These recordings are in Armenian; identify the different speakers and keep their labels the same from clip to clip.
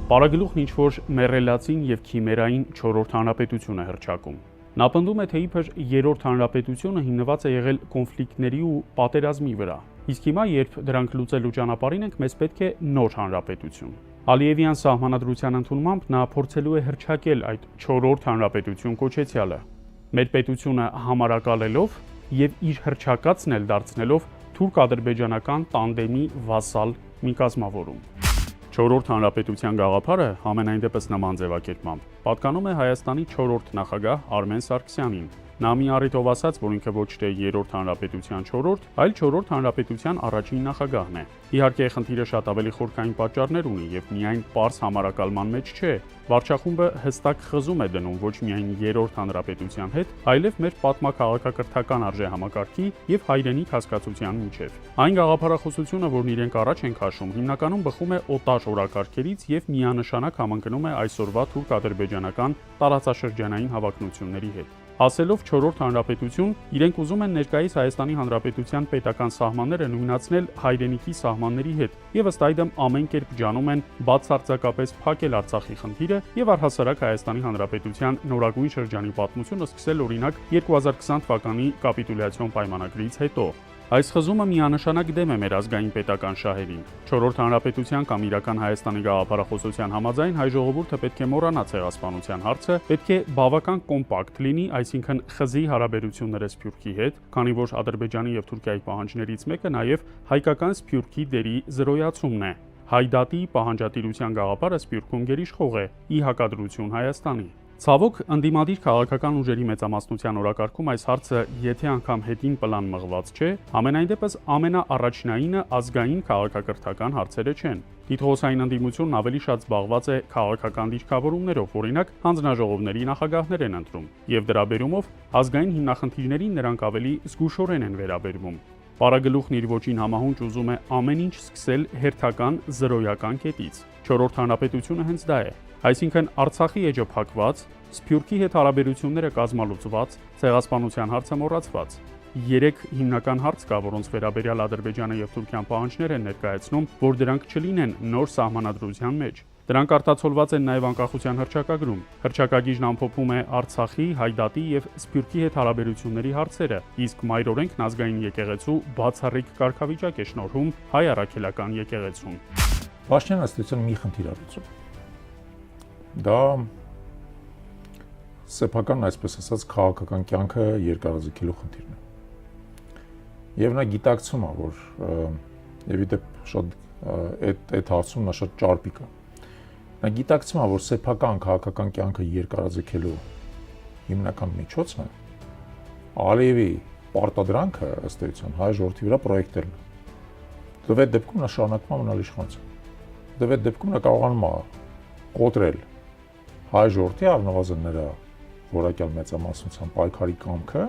Speaker 1: Պարագլուխն ինչ-որ մեռելացին և քիմերային 4-րդ հանրապետություն է հռչակում։ Նա պնդում է, թե իբր 3-րդ հանրապետությունը հիմնված է եղել կոնֆլիկտների ու պատերազմի վրա։ Իսկ հիմա, երբ դրանք լուծելու ճանապարհին ենք, մեզ պետք է նոր հանրապետություն։ Ալիևյան սահմանադրության ընդունմամբ նա փորձելու է հռչակել այդ 4-րդ հանրապետություն կոչեցյալը։ Մեր պետությունը համարակալելով և իր հռչակածն էլ դարձնելով թուրք-ադրբեջանական տանդեմի վասալ մի կազմավորում։ 4-րդ հանրապետության գաղափարը համենայն դեպս նման ձևակերպմամբ պատկանում է Հայաստանի 4-րդ նախագահ Արմեն Սարգսյանին։ Նա մի առիթով ասաց, որ ինքը ոչ թե 3-րդ հանրապետության 4-րդ, այլ 4-րդ հանրապետության առաջին նախագահն է։ Իհարկե, խնդիրը շատ ավելի խորքային պատճառներ ունի եւ միայն պարզ համարակալման մեջ չէ։ Վարչախումբը հստակ խզում է դնում ոչ միայն 3-րդ հանրապետության հետ, այլև մեր պատմական արժեհամակարգի եւ հայրենիք հասկացության միջև։ Այն գաղափարախոսությունը, որն իրենք առաջ են քաշում, հիմնականում բխում է օտար օրակարգերից եւ միանշանակ համընկնում է այսօրվա թուրք-ադրբեջանական տարածաշրջանային հավակնությունների հետ։ Ասելով 4-րդ հանրապետություն, իրենք ուզում են ներկայիս Հայաստանի Հանրապետության պետական սահմանները նույնացնել հայրենիքի սահմանների հետ եւ ըստ այդմ ամեն կերպ ջանում են բացարձակապես փակել Արցախի խնդիրը եւ առհասարակ Հայաստանի Հանրապետության նորագույն շրջանի պատմությունը սկսել օրինակ 2020 թվականի կապիտուլյացիոն պայմանագրից հետո։ Այս խզումը միանշանակ դեմ է մեր ազգային պետական շահերին։ 4-րդ հանրապետության կամ իրական Հայաստանի գաղափարախոսության համաձայն հայ ժողովուրդը պետք է մոռանա ցեղասպանության հարցը, պետք է բավական կոմպակտ լինի, այսինքն խզի հարաբերությունները Սփյուռքի հետ, քանի որ Ադրբեջանի եւ Թուրքիայի պահանջներից մեկը նաեւ հայկական Սփյուռքի դերի զրոյացումն է։ Հայդատի պահանջատիրության գաղափարը Սփյուռքում գերիշխող է՝ ի հակադրություն Հայաստանի։ Ցավոք, ընդդիմադիր քաղաքական ուժերի մեծամասնության օրակարգում այս հարցը եթե անգամ հետին պլան մղված չէ, ամենայն դեպս ամենաառաջնայինը ազգային քաղաքակրթական հարցերը չեն։ Տիտղոսային ընդդիմությունն ավելի շատ զբաղված է քաղաքական դիրքավորումներով, օրինակ հանձնաժողովների նախագահներ են ընտրում, եւ դրա բերումով ազգային հիմնախնդիրներին նրանք ավելի զգուշորեն են վերաբերվում։ Պարագլուխն իր ոճին համահունչ ուզում է ամեն ինչ սկսել հերթական զրոյական կետից։ 4-րդ հանրապետությունը հենց դա է։ Այսինքն Արցախի էջը փակված, Սփյուռքի հետ հարաբերությունները կազմալուծված, ցեղասպանության հարցը մոռացված։ 3 հիմնական հարց կա, որոնց վերաբերյալ Ադրբեջանը եւ Թուրքիան պահանջներ են ներկայացնում, որ դրանք չլինեն նոր սահմանադրության մեջ։ Դրանք արտացոլված են նաև անկախության հռչակագրում։ Հռչակագիրն ամփոփում է Արցախի, Հայդատի եւ Սփյուռքի հետ հարաբերությունների հարցերը, իսկ մայրօրենքն ազգային եկեղեցու բացառիկ կարգավիճակ է շնորհում հայ առաքելական եկեղեցուն։
Speaker 2: Պաշտոնյան ըստեյության մի խնդիր առուցում։ Դա սեփական, այսպես ասած, քաղաքական կյանքը երկարաձգելու խնդիրն է։ Եվ նա գիտակցում է, որ եւ իդեպ շատ այդ հարցում նա շատ ճարպիկ է։ Նա գիտակցում է, որ սեփական քաղաքական կյանքը երկարաձգելու հիմնական միջոցն է Ալիևի պարտադրանքը ըստ էության հայ ժողովրդի վրա պրոյեկտելն է։ Դեպի դեպքում նա շարունակում է մնալ իշխանություն։ Դեպի դեպքում նա կարողանում է կոտրել հայ ժողովրդի առնվազն նրա որակյալ մեծամասնության պայքարի կամքը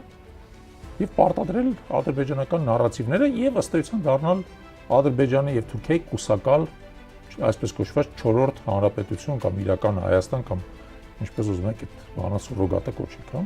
Speaker 2: եւ պարտադրել ադրբեջանական նարատիվները եւ ըստ էության դառնալ Ադրբեջանի եւ Թուրքիայի կուսակալ, այսպես կոչված 4-րդ հանրապետություն կամ իրական Հայաստան կամ ինչպես ուզում եք այդ բանը սուրոգատը կոչեք, հա։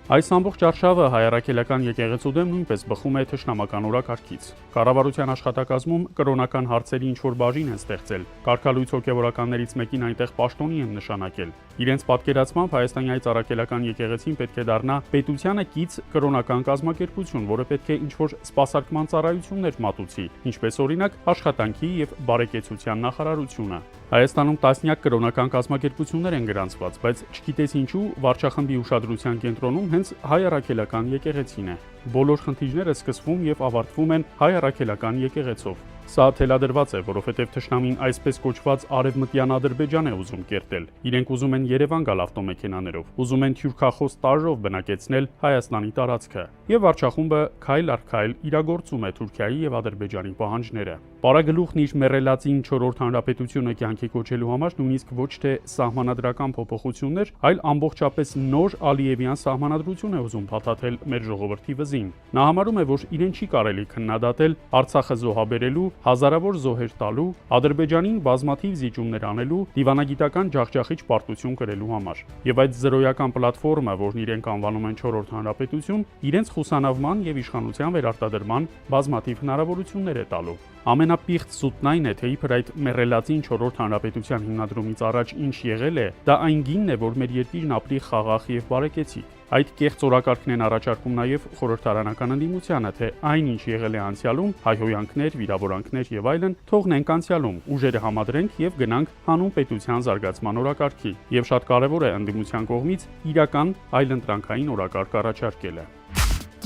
Speaker 1: Այս ամբողջ արշավը հայ առաքելական եկեղեցու դեմ նույնպես բխում է թշնամական օրակարգից։ Կառավարության աշխատակազմում կրոնական հարցերի ինչ-որ բաժին են ստեղծել, կարգալույց հոգևորականներից մեկին այնտեղ պաշտոնի են նշանակել։ Իրենց պատկերացմամբ Հայաստանի այս առաքելական եկեղեցին պետք է դառնա պետությանը կից կրոնական կազմակերպություն, որը պետք է ինչ-որ սպասարկման ծառայություններ մատուցի, ինչպես օրինակ աշխատանքի եւ բարեկեցության նախարարությունը։ Հայաստանում տասնյակ կրոնական կազմակերպություններ են գրանցված, բայց չգիտես ինչու վարչախմբի ուշադրության կենտրոնում հենց հայ առաքելական եկեղեցին է։ Բոլոր խնդիրները սկսվում եւ ավարտվում են հայ առաքելական եկեղեցով։ Սա թելադրված է, որովհետև թշնամին այսպես կոչված արևմտյան Ադրբեջան է ուզում կերտել։ Իրենք ուզում են Երևան գալ ավտոմեքենաներով, ուզում են թյուրքախոս տարրով բնակեցնել Հայաստանի տարածքը։ Եվ վարչախումբը քայլ առ քայլ իրագործում է Թուրքիայի եւ Ադրբեջանի պահանջները։ Պարագլուխն իր մեռելածին 4-րդ հանրապետությունը կյանքի կոչելու համար նույնիսկ ոչ թե սահմանադրական փոփոխություններ, այլ ամբողջապես նոր Ալիևյան սահմանադրություն է ուզում փաթաթել մեր ժողովրդի վզին։ Նա համարում է, որ իրեն չի կարելի քննադատել Արցախը զոհաբերելու հազարավոր զոհեր տալու, Ադրբեջանին բազմաթիվ զիջումներ անելու, դիվանագիտական ջախջախիչ պարտություն կրելու համար։ Եվ այդ զրոյական պլատֆորմը, որն իրենք անվանում են 4-րդ հանրապետություն, իրենց խուսանավման եւ իշխանության վերարտադրման բազմաթիվ հնարավորություններ է տալու։ Ամենապիղծ սուտն այն է, թե իբր այդ մեռելածին 4-րդ հանրապետության հիմնադրումից առաջ ինչ եղել է, դա այն գինն է, որ մեր երկիրն ապրի խաղաղ եւ բարեկեցիկ։ Այդ կեղծ օրակարգն են առաջարկում նաև խորհրդարանական ընդդիմությանը, թե այնինչ եղել է անցյալում, հայհոյանքներ, վիրավորանքներ եւ այլն, թողնենք անցյալում, ուժերը համադրենք եւ գնանք հանուն պետության զարգացման օրակարգի։ Եվ շատ կարեւոր է ընդդիմության կողմից իրական այլընտրանքային օրակարգ առաջարկելը։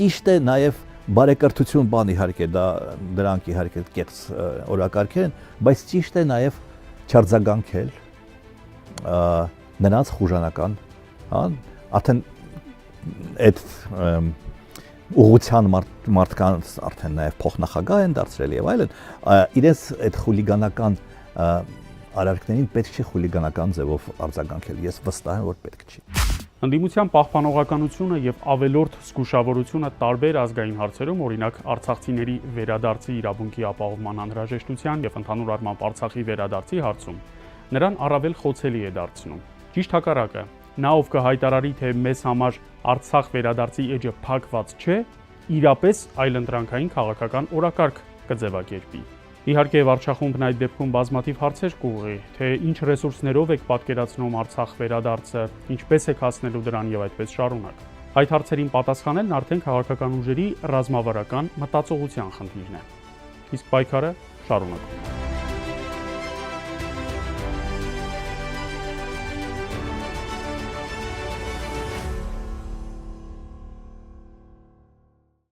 Speaker 3: Ճիշտ է նաև բարեկրթություն բան իհարկե դրանք իհարկե կեղծ օրակարգեր են, բայց ճիշտ է նաև չարձագանքել նրանց խուժանական, հա, արդեն այդ ուղղության մարդկանց արդեն նաև փոխնախագահ են դարձրել եւ այլն, իրենց այդ խուլիգանական արարքներին պետք չի խուլիգանական ձևով արձագանքել, ես վստահ եմ, որ պետք չի։
Speaker 1: Ընդդիմության պահպանողականությունը եւ ավելորդ զգուշավորությունը տարբեր ազգային հարցերում, օրինակ արցախցիների վերադարձի իրավունքի ապահովման անհրաժեշտության եւ ընդհանուր առմամբ Արցախի վերադարձի հարցում, նրան առավել խոցելի է դարձնում։ Ճիշտ հակառակը, նա ով կհայտարարի, թե մեզ համար Արցախ վերադարձի էջը փակված չէ, իրապես այլընտրանքային քաղաքական օրակարգ կձևակերպի։ Իհարկե Արցախումն այդ դեպքում բազմաթիվ հարցեր կուղղի, թե ինչ ռեսուրսներով եք պատկերացնում Արցախ վերադարձը, ինչպես եք հասնելու դրան եւ այդպես շարունակ։ Այդ հարցերին պատասխանելն արդեն քաղաքական ուժերի ռազմավարական մտածողության խնդիրն է։ Իսկ պայքարը շարունակվում է։